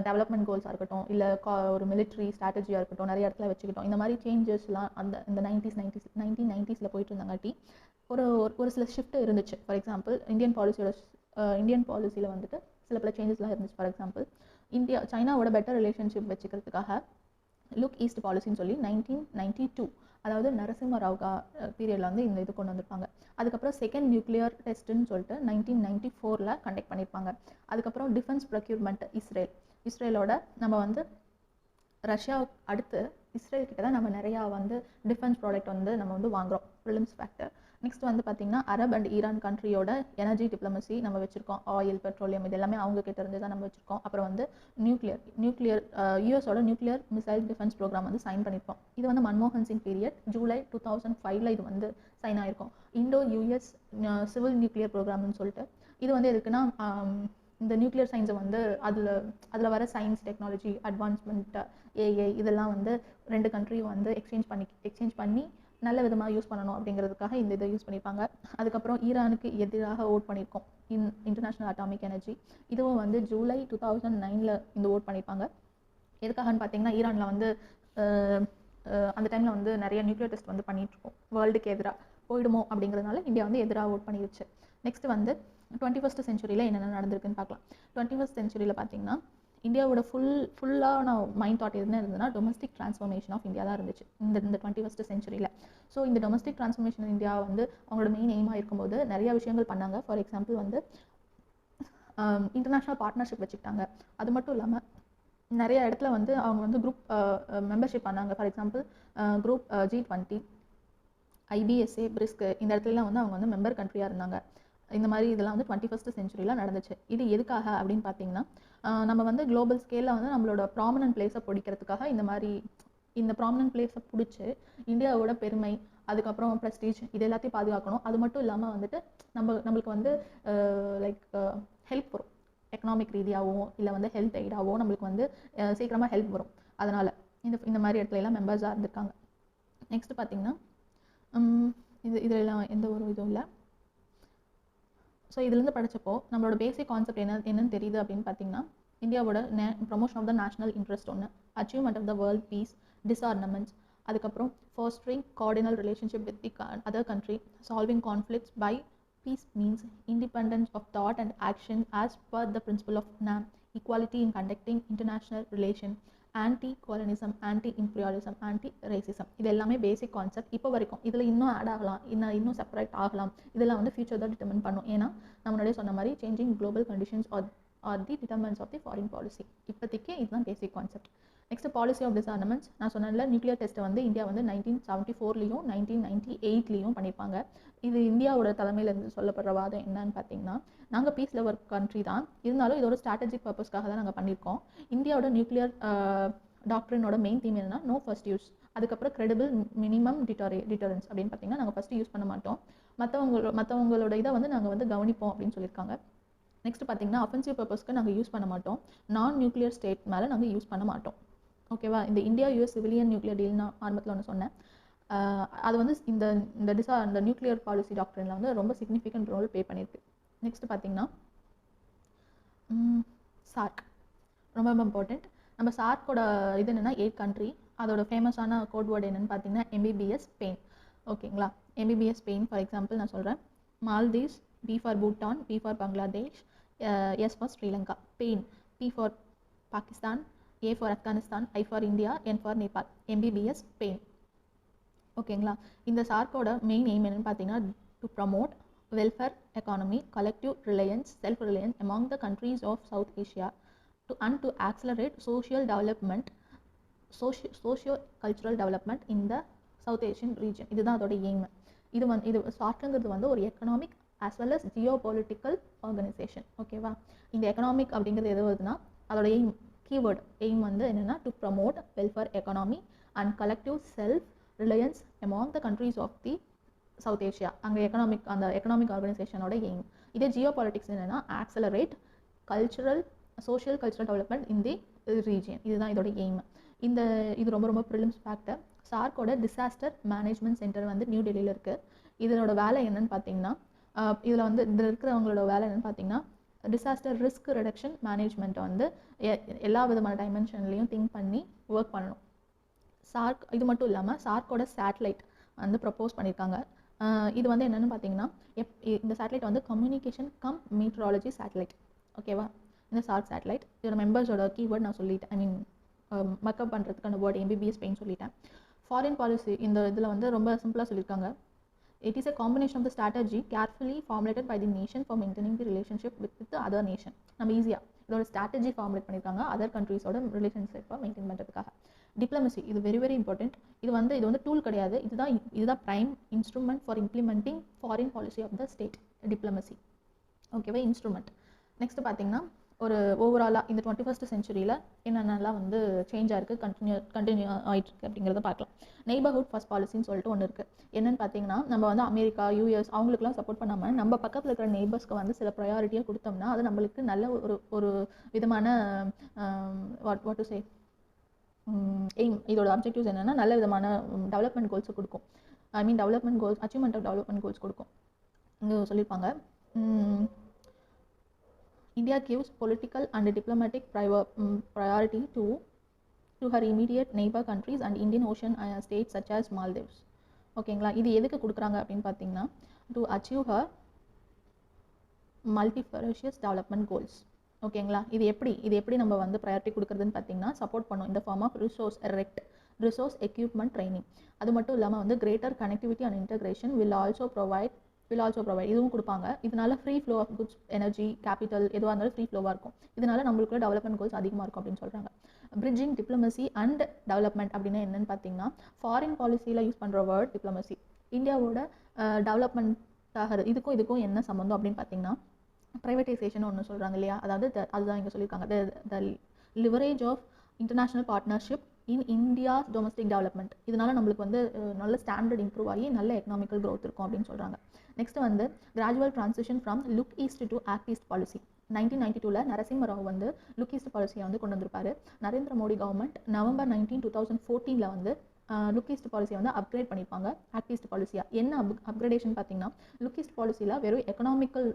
டெவலப்மெண்ட் கோல்ஸாக இருக்கட்டும், இல்லை ஒரு மிலிட்ரி ஸ்ட்ராட்டஜியாக இருக்கட்டும், நிறைய இடத்துல வச்சுக்கிட்டோம். இந்த மாதிரி சேஞ்சஸ்லாம் இந்த 1990s போயிட்டு இருந்தாங்காட்டி ஒரு சில ஷிஃப்ட் இருந்துச்சு. ஃபார் எக்ஸாம்பிள் இந்தியன் பாலிசியில் வந்துட்டு சில பல சேஞ்சஸ்லாம் இருந்துச்சு. ஃபார் எக்ஸாம்பிள் சைனாவோட பெட்டர் ரிலேஷன்ஷிப் வச்சுக்கிறதுக்காக லுக் ஈஸ்ட் பாலிசின்னு சொல்லி 1992 அதாவது நரசிம்ம ராவ் பீரியடில் வந்து இந்த இது கொண்டு வந்திருப்பாங்க. அதுக்கப்புறம் செகண்ட் நியூக்ளியர் டெஸ்ட்டுன்னு சொல்லிட்டு 1994 கண்டக்ட் பண்ணியிருப்பாங்க. அதுக்கப்புறம் டிஃபென்ஸ் ப்ரொக்யூர்மெண்ட் இஸ்ரேலோட நம்ம வந்து ரஷ்யா அடுத்து இஸ்ரேல் கிட்ட தான் நம்ம நிறையா வந்து டிஃபென்ஸ் ப்ராடக்ட் வந்து நம்ம வந்து வாங்குகிறோம். Prelims factor. நெக்ஸ்ட் வந்து பார்த்திங்கன்னா அரப் அண்ட் ஈரான் கண்ட்ரியோட எனர்ஜி டிப்ளமசி நம்ம வச்சுருக்கோம். ஆயில், பெட்ரோலியம் இது எல்லாமே அவங்க கிட்ட இருந்து தான் நம்ம வச்சுருக்கோம். அப்புறம் வந்து நியூக்ளியர் யூஎஸோட நியூக்ளியர் மிசைல் டிஃபென்ஸ் ப்ரோக்ராம் வந்து சைன் பண்ணியிருப்போம். இது வந்து மன்மோகன் சிங் பீரியட் ஜூலை 2005 இது வந்து சைன் ஆகிருக்கும். இண்டோ யூஎஸ் சிவில் நியூக்ளியர் ப்ரோக்ராம்னு சொல்லிட்டு இது வந்து எதுக்குன்னா இந்த நியூக்ளியர் சயின்ஸை வந்து அதில் வர சயின்ஸ் டெக்னாலஜி அட்வான்ஸ்மெண்ட் ஏஐ இதெல்லாம் வந்து ரெண்டு கண்ட்ரியும் வந்து எக்ஸ்சேஞ்ச் பண்ணி நல்ல விதமாக யூஸ் பண்ணணும் அப்படிங்கிறதுக்காக இந்த இதை யூஸ் பண்ணியிருப்பாங்க. அதுக்கப்புறம் ஈரானுக்கு எதிராக ஓட் பண்ணியிருக்கோம் இன்டர்நேஷ்னல் அட்டாமிக் எனர்ஜி. இதுவும் வந்து ஜூலை 2009 இந்த ஓட் பண்ணியிருப்பாங்க. எதுக்காகன்னு பார்த்தீங்கன்னா ஈரானில் வந்து அந்த டைமில் வந்து நிறைய நியூக்ளியர் டெஸ்ட் வந்து பண்ணிகிட்ருக்கோம். வேர்ல்டுக்கு எதிராக போயிடுமோ அப்படிங்கிறதுனால இந்தியா வந்து எதிராக ஓட் பண்ணிடுச்சு. நெக்ஸ்ட் வந்து 21st century என்னென்ன நடந்திருக்குன்னு பார்க்கலாம். 21st century பார்த்தீங்கன்னா இந்தியாவோட ஃபுல்லான மைண்ட் தாட் எதுன்னு இருந்ததுன்னா டொமஸ்டிக் ட்ரான்ஸ்ஃபர்மேஷன் ஆஃப் இந்தியா தான் இருந்துச்சு இந்த 21st century. ஸோ இந்த டொமஸ்டிக் ட்ரான்ஸ்ஃபர்மேஷன் இந்தியா வந்து அவங்களோட மெயின் எய்மாக இருக்கும்போது நிறைய விஷயங்கள் பண்ணாங்க. ஃபார் எக்ஸாம்பிள் வந்து இன்டர்நேஷ்னல் பார்ட்னர்ஷிப் வச்சுக்கிட்டாங்க. அது மட்டும் இல்லாமல் நிறைய இடத்துல வந்து அவங்க வந்து குரூப் மெம்பர்ஷிப் பண்ணாங்க. For example group G20, IBSA, brisk இந்த இடத்துலலாம் வந்து அவங்க வந்து மெம்பர் கண்ட்ரியாக இருந்தாங்க. இந்த மாதிரி இதெல்லாம் வந்து 21st century நடந்துச்சு. இது எதுக்காக அப்படின்னு பார்த்தீங்கன்னா நம்ம வந்து குளோபல் ஸ்கேலில் வந்து நம்மளோட ப்ராமினன்ட் பிளேஸை பிடிக்கிறதுக்காக இந்த ப்ராமினன்ட் பிளேஸை பிடிச்சி இந்தியாவோட பெருமை அதுக்கப்புறம் ப்ரெஸ்டீஜ் இது எல்லாத்தையும் பாதுகாக்கணும். அது மட்டும் இல்லாமல் வந்துட்டு நம்மளுக்கு வந்து லைக் ஹெல்ப் வரும். எக்கனாமிக் ரீதியாகவும் இல்லை வந்து ஹெல்த் எய்டாகவும் நம்மளுக்கு வந்து சீக்கிரமாக ஹெல்ப் வரும். அதனால் இந்த மாதிரி இடத்துல எல்லாம் மெம்பர்ஸாக இருந்திருக்காங்க. நெக்ஸ்ட் பார்த்தீங்கன்னா இதெல்லாம் எந்த ஒரு இதுவும் இல்லை. ஸோ இதுலேருந்து படித்தப்போ நம்மளோட பேசிக் கான்செப்ட் என்னன்னு தெரியுது அப்படின்னு பார்த்தீங்கன்னா இந்தியாவோட promotion of the national interest ஒன்று, achievement of the world peace, disarmaments, அதுக்கப்புறம் fostering cordial relationship with the other country, solving conflicts by peace means independence of thought and action as per the principle of NAM, equality in conducting international relation, anti colonism, anti imperialism, anti racism. இது எல்லாமே பேசிக் கான்செப்ட். இப்போ வரைக்கும் இதில் இன்னும் ஆட் ஆகலாம், இன்னும் செப்பரேட் ஆகலாம். இதெல்லாம் வந்து ஃபியூச்சர் தான் டிட்டர்மின் பண்ணும். ஏன்னா நம்ம முன்னாடியே சொன்ன மாதிரி changing global conditions are the determinants of the foreign policy. இப்போதைக்கு இதுதான் basic concept. Next policy of disarmaments. நான் சொன்னதில் நியூக்ளியர் டெஸ்ட்டை வந்து இந்தியா வந்து 1974 1998 பண்ணியிருப்பாங்க. இது இந்தியாவோட தலைமையில் இருந்து சொல்லப்படுற வாதம் என்னன்னு பார்த்தீங்கன்னா நாங்கள் பீஸ் லவர் கண்ட்ரி தான், இருந்தாலும் இதோட ஸ்ட்ராட்டஜிக் பர்பஸ்க்காக தான் நாங்கள் பண்ணியிருக்கோம். இந்தியாவோட நியூக்ளியர் டாக்ட்ரினோட மெயின் தீம் என்னன்னா நோ ஃபர்ஸ்ட் யூஸ், அதுக்கப்புறம் கிரெடிபிள் மினிமம் டிட்டரன்ஸ் அப்படின்னு பார்த்தீங்கன்னா நாங்கள் ஃபஸ்ட்டு யூஸ் பண்ண மாட்டோம், மற்றவங்களோட இதை வந்து நாங்கள் வந்து கவனிப்போம் அப்படின்னு சொல்லியிருக்காங்க. நெக்ஸ்ட் பார்த்தீங்கன்னா அஃபென்சிவ் பர்பஸ்க்கு நாங்கள் யூஸ் பண்ண மாட்டோம், நான் நியூக்ளியர் ஸ்டேட் மேலே நாங்கள் யூஸ் பண்ண மாட்டோம். ஓகேவா. இந்த India US civilian nuclear deal நான் ஆரம்பத்தில் ஒன்று சொன்னேன். அது வந்து இந்த நியூக்ளியர் பாலிசி டாக்டரினில் வந்து ரொம்ப சிக்னிஃபிகண்ட் ரோல் ப்ளே பண்ணியிருக்கு. நெக்ஸ்ட் பார்த்தீங்கன்னா SAARC ரொம்ப ரொம்ப இம்பார்ட்டண்ட். நம்ம சார்க்கோட இது என்னென்னா 8 கண்ட்ரி. அதோட ஃபேமஸான கோட் வேர்டு என்னென்னு பார்த்தீங்கன்னா எம்பிபிஎஸ் ஸ்பெயின். ஓகேங்களா, எம்பிபிஎஸ் ஸ்பெயின். ஃபார் எக்ஸாம்பிள் நான் சொல்கிறேன், Maldives, B for Bhutan, B for Bangladesh, S for Sri Lanka. Pain, P for Pakistan, A for Afghanistan, I for India, N for Nepal. MBBS Spain. ஓகேங்களா, இந்த சார்க்கோட மெயின் எய்ம் என்னென்னு பார்த்தீங்கன்னா to promote welfare economy, collective reliance, self reliance among the countries of South Asia to accelerate social development, socio-cultural development in the South Asian region. இதுதான் அதோட எய்ம். இது சார்க்குங்கிறது வந்து ஒரு economic as well as geopolitical organisation. ஓகேவா, இந்த எக்கனாமிக் அப்படிங்கிறது எது வருதுன்னா அதோட எய்ம், கீவேர்டு எய்ம் வந்து என்னென்னா to promote welfare economy and collective self reliance among the countries of the South Asia. அங்கே அந்த எக்கனாமிக் ஆர்கனைசேஷனோட எய்ம். இதே ஜியோபாலிட்டிக்ஸ் என்னென்னா accelerate social cultural development in the region. இதுதான் இதோட எய்ம். இது ரொம்ப ரொம்ப ப்ரிலிம்ஸ் ஃபேக்டர். சார்க்கோட டிசாஸ்டர் மேனேஜ்மெண்ட் சென்டர் வந்து நியூ டெல்லியில் இருக்குது. இதனோட வேலை என்னன்னு பார்த்தீங்கன்னா இதில் வந்து இதில் இருக்கிறவங்களோட வேலை என்னென்னு பார்த்தீங்கன்னா டிசாஸ்டர் ரிஸ்க் ரிடக்ஷன் மேனேஜ்மெண்ட்டை வந்து எல்லா விதமான டைமென்ஷன்லேயும் திங்க் பண்ணி ஒர்க் பண்ணணும். சார்க் இது மட்டும் இல்லாமல் சார்க்கோட சேட்டலைட் வந்து ப்ரப்போஸ் பண்ணியிருக்காங்க. இது வந்து என்னென்னு பார்த்தீங்கன்னா இந்த சேட்டலைட் வந்து கம்யூனிகேஷன் கம் மீட்ராலஜி சேட்டலைட். ஓகேவா, இந்த சார்க் சேட்டலைட். இதோட மெம்பர்ஸோட கீவேர்ட் நான் சொல்லிட்டேன். ஐ மீன் மக்கப் பண்ணுறதுக்கான வேர்டு எம்பிபிஎஸ் ஸ்பெயின் சொல்லிட்டேன். ஃபாரின் பாலிசி இந்த இதில் வந்து ரொம்ப சிம்பிளாக சொல்லியிருக்காங்க. It is a combination of the strategy carefully formulated by the nation for maintaining the relationship with the other nation. நம்ம ஈஸியாக இதோட ஸ்ட்ராட்டஜி ஃபார்முலேட் பண்ணியிருக்காங்க அதர் கண்ட்ரீஸோட ரிலேஷன்ஷிப்பை மெயின்டைன் பண்ணுறதுக்காக. டிப்ளமசி, இது வெரி வெரி இம்பார்ட்டண்ட். இது வந்து டூல் கிடையாது, இதுதான் prime instrument for implementing foreign policy of the state. Diplomacy. ஓகேவா, இன்ஸ்ட்ருமெண்ட். நெக்ஸ்ட் பார்த்தீங்கன்னா ஒரு ஓவராலாக இந்த 21st சென்ச்சுரியில் என்னென்னலாம் வந்து சேஞ்ச் ஆயிருக்கு, கண்டினியூ ஆகிட்டுருக்கு அப்படிங்கிறத பார்க்கலாம். நெய்பர்ஹுட் ஃபர்ஸ்ட் பாலிசின்னு சொல்லிட்டு ஒன்று இருக்குது. என்னென்னு பார்த்தீங்கன்னா நம்ம வந்து அமெரிக்கா, யூஎஸ் அவங்களுக்குலாம் சப்போர்ட் பண்ணாமல் நம்ம பக்கத்தில் இருக்கிற நெய்பர்ஸ்க்கு வந்து சில ப்ரையாரிட்டியாக கொடுத்தோம்னா அது நம்மளுக்கு நல்ல ஒரு விதமான வாட் டு சே எய்ம். இதோட அப்ஜெக்டிவ்ஸ் என்னென்னா நல்ல விதமான டெவலப்மெண்ட் கோல்ஸை கொடுக்கும். I mean development goals, achievement of development goals கொடுக்கும். இங்கே சொல்லியிருப்பாங்க. India gives political and diplomatic priority to her immediate neighbor countries and Indian Ocean states such as Maldives. ஓகேங்களா, இது எதுக்கு கொடுக்குறாங்க அப்படின்னு பார்த்தீங்கன்னா to achieve her multifarious development goals. ஓகேங்களா, இது எப்படி நம்ம வந்து ப்ரையாரிட்டி கொடுக்குறதுன்னு பார்த்தீங்கன்னா சப்போர்ட் பண்ணும் இந்த form of resource equipment training. அது மட்டும் இல்லாமல் வந்து greater connectivity and integration will also provide இதுவும் கொடுப்பாங்க. இதனால free flow of goods, energy, capital எதுவாக இருந்தாலும் ஃப்ரீ ஃப்ளோவாக இருக்கும். இதனால நம்மளுக்குள்ள டெவலப்மெண்ட் கோல்ஸ் அதிகமாக இருக்கும் அப்படின்னு சொல்கிறாங்க. பிரிட்ஜிங் டிப்ளமசி அண்ட் டெவலப்மெண்ட் அப்படின்னா என்னென்னு பார்த்தீங்கன்னா ஃபாரின் பாலிசியில் யூஸ் பண்ணுற வேர்ட் டிப்ளமசி. இந்தியாவோட டெவலப்மெண்ட் ஆகிறது இதுக்கும் என்ன சம்மந்தம் அப்படின்னு பார்த்தீங்கன்னா ப்ரைவேட்டைசேஷன் ஒன்று சொல்கிறாங்க இல்லையா, அதாவது அதுதான் இங்கே சொல்லியிருக்காங்க. The leverage of international partnership in India's domestic development. இதனால நம்மளுக்கு வந்து நல்ல ஸ்டாண்டர்ட் இம்ப்ரூவ் ஆகி நல்ல எக்கனாமிக்கல் க்ரோத் இருக்கும் அப்படின்னு சொல்கிறாங்க. நெக்ஸ்ட் வந்து gradual transition from look east to act east policy. 1992 Narasimha Rao வந்து லுக் ஈஸ்ட் பாலிசியை வந்து கொண்டு வந்திருப்பாரு. நரேந்திர மோடி கவர்மெண்ட் November 19, 2014 வந்து லுக் ஈஸ்ட் பாலிசியை வந்து அப்கிரேட் பண்ணியிருப்பாங்க ஆக்ட் ஈஸ்ட் பாலிசியாக. என்ன அப்கிரேடேஷன் பார்த்தீங்கன்னா லுக் ஈஸ்ட் பாலிசியில் வெறும் economical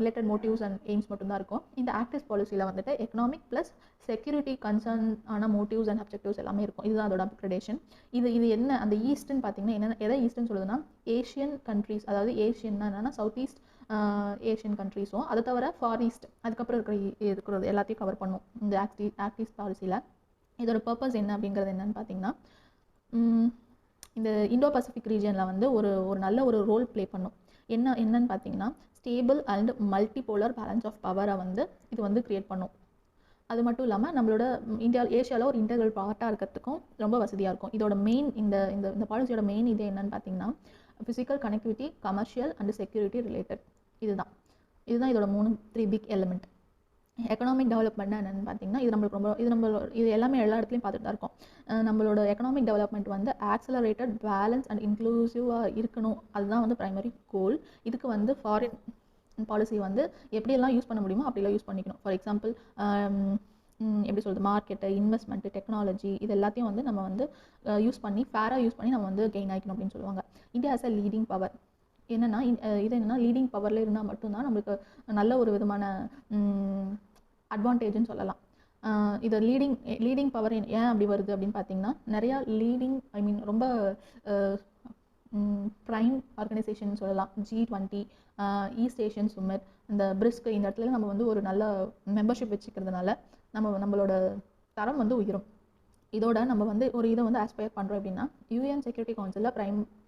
related motives and AIIMS மட்டும்தான் இருக்கும். இந்த ஆக்ட் ஈஸ்ட் பாலிசியில் வந்துட்டு எக்கனாமிக் ப்ளஸ் செக்யூரிட்டி கன்சர்ன் ஆன மோட்டிவ்ஸ் அண்ட் அப்ஜெக்டிவ்ஸ் எல்லாமே இருக்கும். இதுதான் அதோட அப்கிரேடேஷன். இது என்ன அந்த ஈஸ்ட்னு பார்த்தீங்கன்னா எதை ஈஸ்ட்னு சொல்லுதுன்னா ஏஷியன் கண்ட்ரீஸ், அதாவது ஏஷியன்னா என்னன்னா சவுத் ஈஸ்ட் ஏஷியன் கண்ட்ரீஸும் அதை தவிர ஃபார் ஈஸ்ட் அதுக்கப்புறம் இருக்கிறது எல்லாத்தையும் கவர் பண்ணும் இந்த ஆக்ட் ஈஸ்ட் பாலிசியில். இதோட பர்பஸ் என்ன அப்படிங்கிறது என்னன்னு பார்த்தீங்கன்னா இந்த இந்தோ பசிபிக் ரீஜனில் வந்து ஒரு நல்ல ஒரு ரோல் ப்ளே பண்ணும். என்னன்னு பார்த்தீங்கன்னா ஸ்டேபிள் அண்ட் மல்டிபோலர் பேலன்ஸ் ஆஃப் பவரை வந்து இது வந்து கிரியேட் பண்ணும். அது மட்டும் இல்லாமல் நம்மளோட ஏஷியாவில் ஒரு இன்டெக்ரல் பார்ட்டாக இருக்கிறதுக்கும் ரொம்ப வசதியாக இருக்கும். இதோட மெயின் இந்த பாலிசியோட மெயின் இது என்னன்னு பார்த்தீங்கன்னா physical connectivity, commercial and security related. இதுதான் இதோட 3 பிக் எலிமெண்ட். எக்கனாமிக் டெவலப்மெண்ட் என்னென்னு பார்த்தீங்கன்னா இது எல்லாமே எல்லா இடத்துலையும் பார்த்துட்டு தான் இருக்கும். நம்மளோட எக்கனாமிக் டெவலப்மெண்ட் வந்து ஆக்சலரேட்டட், பேலன்ஸ் அண்ட் இன்க்ளூசிவாக இருக்கணும். அதுதான் வந்து ப்ரைமரி கோல். இதுக்கு வந்து ஃபாரின் பாலிசி வந்து எப்படியெல்லாம் யூஸ் பண்ண முடியுமோ அப்படிலாம் யூஸ் பண்ணிக்கணும். ஃபார் எக்ஸாம்பிள் எப்படி சொல்கிறது, மார்க்கெட்டு, இன்வெஸ்ட்மெண்ட்டு, டெக்னாலஜி இது எல்லாத்தையும் வந்து நம்ம வந்து ஃபேராக யூஸ் பண்ணி நம்ம வந்து கெயின் ஆகிக்கணும் அப்படின்னு சொல்லுவாங்க. India as a leading power. என்னென்னா லீடிங் பவரில் இருந்தால் மட்டும்தான் நம்மளுக்கு நல்ல ஒரு விதமான அட்வான்டேஜ்னு சொல்லலாம். இது லீடிங் பவர் ஏன் அப்படி வருது அப்படின்னு பார்த்தீங்கன்னா, நிறையா லீடிங் ரொம்ப ப்ரைம் ஆர்கனைசேஷன் சொல்லலாம். G20, ஈஸ்ட் ஏஷியன் சுமிட், இந்த பிரிஸ்க், இந்த இடத்துல நம்ம வந்து ஒரு நல்ல மெம்பர்ஷிப் வச்சுக்கிறதுனால நம்மளோட தரம் வந்து உயரும். இதோட நம்ம வந்து ஒரு இதை வந்து ஆஸ்பயர் பண்ணுறோம் அப்படின்னா, யூஎன் செக்யூரிட்டி கவுன்சிலில்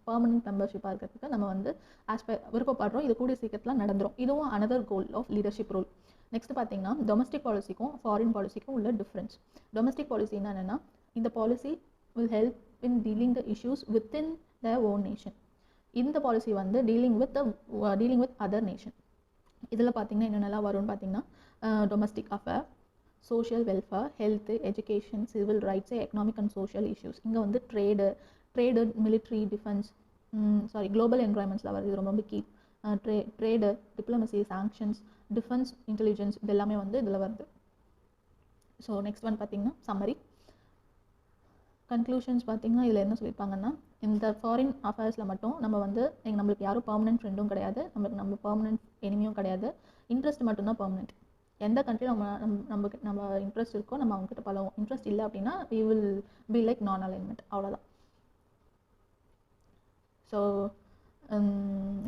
பர்மனன்ட் மெம்பர்ஷிப்பாக இருக்கிறதுக்கு நம்ம வந்து விருப்பப்படுறோம். இது கூடிய சீக்கிரத்தில் நடந்துடும். இதுவும் another goal of leadership role. Next பார்த்தீங்கன்னா, டொமஸ்டிக் பாலிசிக்கும் ஃபாரின் பாலிசிக்கும் உள்ள டிஃப்ரென்ஸ். டொமஸ்டிக் பாலிசி என்னென்னா, இந்த policy will help in dealing the issues within the own nation. இந்த பாலிசி வந்து டீலிங் வித் அதர் நேஷன். இதில் பார்த்தீங்கன்னா என்னென்னலாம் வரும்னு பார்த்தீங்கன்னா, domestic affair, social welfare, health, education, civil rights, economic and social issues. இங்கே வந்து ட்ரேடு, மிலிட்ரி, டிஃபென்ஸ், குளோபல் என்வரான்மெண்ட்ஸில் வருது. இது ரொம்ப key. Trade, diplomacy, sanctions, defence, intelligence, இது எல்லாமே வந்து இதில் வருது. ஸோ நெக்ஸ்ட் ஒன் பார்த்தீங்கன்னா சம்மரி. கன்க்ளூஷன்ஸ் பார்த்தீங்கன்னா இதில் என்ன சொல்லியிருப்பாங்கன்னா, இந்த ஃபாரின் அஃபேர்ஸில் மட்டும் நம்ம வந்து நம்மளுக்கு யாரும் பர்மனெண்ட் ஃப்ரெண்டும் கிடையாது, நம்ம பர்மனெண்ட் எனிமியும் கிடையாது. இன்ட்ரெஸ்ட் மட்டும்தான் பர்மனெண்ட். எந்த கண்ட்ரியில் நம்ம இன்ட்ரெஸ்ட் இருக்கோ நம்ம அவங்ககிட்ட பழகும். இன்ட்ரெஸ்ட் இல்லை அப்படின்னா we will be like நான் அலைன்மெண்ட், அவ்வளோதான். ஸோ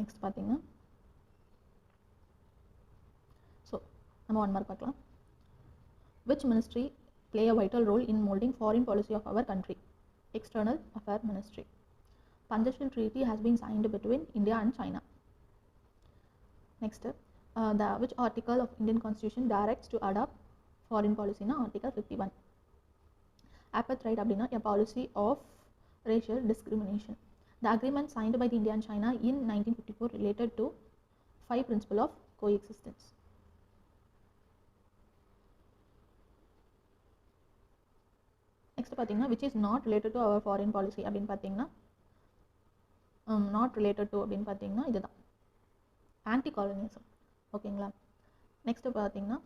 நெக்ஸ்ட் பார்த்தீங்கன்னா, ஸோ நம்ம ஒன் மார்க் பார்க்கலாம். Which ministry play a vital role in molding foreign policy of our country? External Affairs Ministry. Panchshell Treaty has been signed between India and China. Next, which article of Indian Constitution directs to adopt foreign policy? Na Article 51. Apartheid அப்படின்னா a policy of racial discrimination. The agreement signed by the India and China in 1954 related to 5 principles of coexistence. Next பார்த்தீங்கன்னா, which is not related to our foreign policy அப்படின்னு பார்த்தீங்கன்னா, நாட் ரிலேட்டட் டு அப்படின்னு பார்த்தீங்கன்னா இதுதான், ஆன்டி காலனிசம். ஓகேங்களா. நெக்ஸ்ட் பார்த்தீங்கன்னா,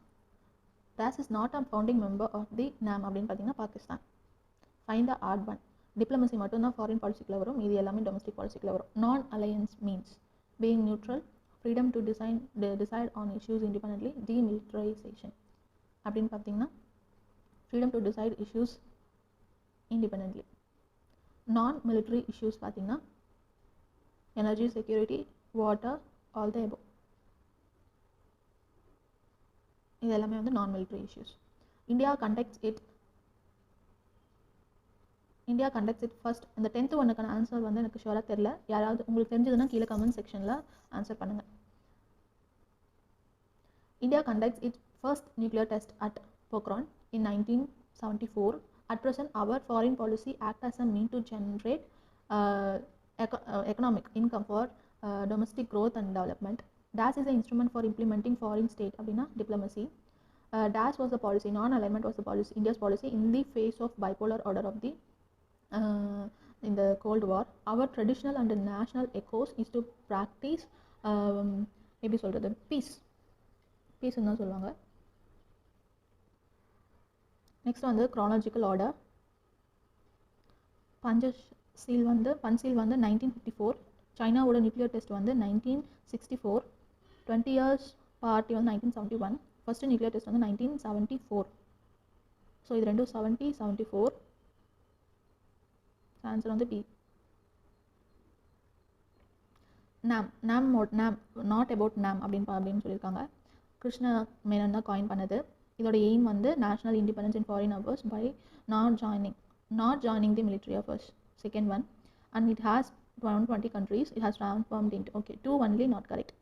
thus is not a founding member of the NAM அப்படின்னு பார்த்தீங்கன்னா Pakistan. Find the odd one. Diplomacy மட்டும்தான் ஃபாரின் பாலிசிக்கில் வரும், இது எல்லாமே டொமஸ்டிக் பாலிசிக்கில் வரும். Non alliance means being neutral, freedom to decide on issues independently, demilitarization அப்படின்னு பார்த்தீங்கன்னா freedom to decide issues independently. Non-military issues பார்த்தீங்கன்னா energy, security, water, all the above. இது எல்லாமே வந்து non-military issues. India conducts it first. அந்த 10th ஒன்னுக்கான ஆன்சர் வந்து எனக்கு ஷுவராக தெரியல. யாராவது உங்களுக்கு தெரிஞ்சதுன்னா கீழே கமெண்ட் செக்ஷனில் ஆன்சர் பண்ணுங்க. India conducts its first nuclear test at Pokhran in 1974. At present, our foreign policy acts as a means to generate economic income for domestic growth and development. DAS is an instrument for implementing foreign state abina diplomacy. DAS was the policy, non-alignment was the policy, India's policy in the face of bipolar order of the in the Cold War. Our traditional and national echoes is to practice எப்படி சொல்கிறது, பீஸ்ன்னு தான் சொல்லுவாங்க. நெக்ஸ்ட் வந்து chronological order. பஞ்ச்ஷீல் வந்து 1954, சைனாவோட நியூக்ளியர் டெஸ்ட் வந்து 1964, 20 years பார்ட்டி வந்து 1971, ஃபர்ஸ்ட் நியூக்ளியர் டெஸ்ட் வந்து 1974. ஸோ இது ரெண்டும் 74. ஆன்சர் வந்து B. NAM not about NAM அப்படின்னு சொல்லியிருக்காங்க. கிருஷ்ண மேனன் தான் காயின் பண்ணது. இதோட எய்ம் வந்து national independence in foreign affairs by not joining the military affairs. Second one, and it has 120 countries. It has transformed into, okay, 2 only not correct.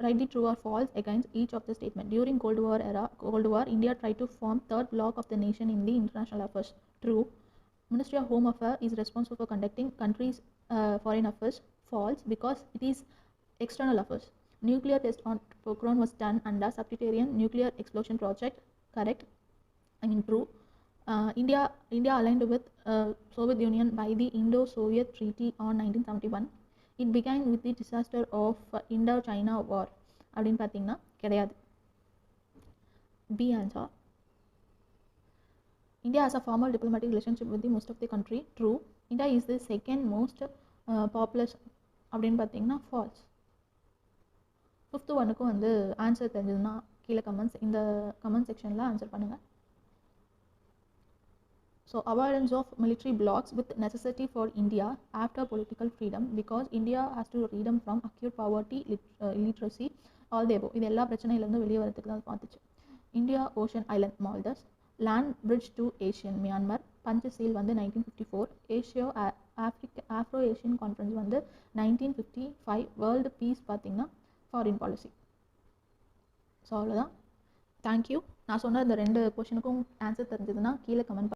Write the true or false against each of the statement. During Cold War, India tried to form third block of the nation in the international affairs. True. Ministry of Home Affairs is responsible for conducting countries' foreign affairs. False, because it is external affairs. Nuclear test on Pokhran was done under subterranean nuclear explosion project. Correct. True. India aligned with Soviet Union by the Indo-Soviet Treaty on 1971. It began with the disaster of Indo-China War. அப்படின்னு பார்த்தீங்கன்னா கிடையாது. B answer. India has a formal diplomatic relationship with the most of the country. True. India is the second most populous. அப்படின்னு பார்த்தீங்கன்னா false. ஃபிஃப்த்து ஒன்னுக்கும் வந்து ஆன்சர் தெரிஞ்சதுன்னா கீழே இந்த கமெண்ட் செக்ஷனில் ஆன்சர் பண்ணுங்கள். So avoidance of military blocks with necessity for India after political freedom, because India has to freedom from acute poverty, illiteracy, all the above. இது எல்லா பிரச்சனையிலேருந்து வெளியே வரதுக்கு தான் பார்த்துச்சு. India ocean island Maldives, land bridge to Asian Myanmar, Panchsheel வந்து 1954, ஆஃப்ரோ ஏஷியன் கான்ஃபரன்ஸ் வந்து 1955, வேர்ல்டு பீஸ் பார்த்திங்கன்னா ஃபாரின் பாலிசி. ஸோ அவ்வளோதான். தேங்க்யூ. நான் சொன்ன இந்த 2 கொஷனுக்கும் ஆன்சர் தெரிஞ்சதுன்னா கீழே கமெண்ட்